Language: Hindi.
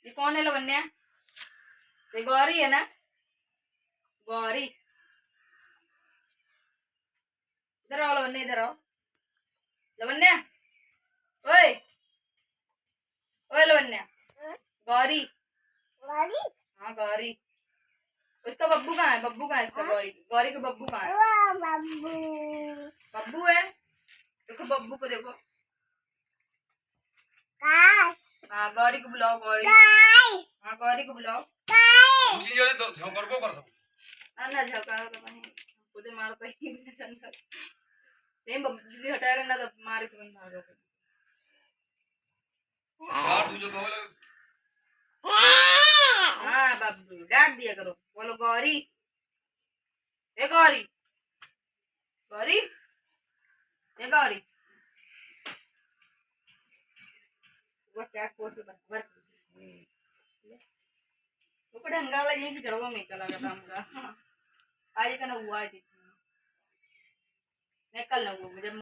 ये कौन है लवन्या? ये गौरी है ना? गौरी इधर आओ लवन्या, इधर आओ लवन्या। ओए ओए लवन्या, गौरी गौरी, हाँ गौरी। उसका बब्बू कहाँ है? बब्बू कहाँ है इसका? गौरी गौरी का बब्बू कहाँ है? बब्बू बब्बू है। देखो बब्बू को देखो। हाँ गौरी को बुलाओ, गौरी। हाँ गौरी को बुलाओ। ना झलका तो नहीं खुद मारता ही नहीं। बब्बू दीदी हटा रहे ना तो मारे तो नहीं मारो। हाँ बब्बू डांट दिया करो। बोलो गौरी, ए गौरी, गौरी, ए गौरी। वो चाट पोस्ट पर वो को ढंगा वाला यही चढ़वा में कला का काम का आज का ना हुआ है। कल ना हुआ जब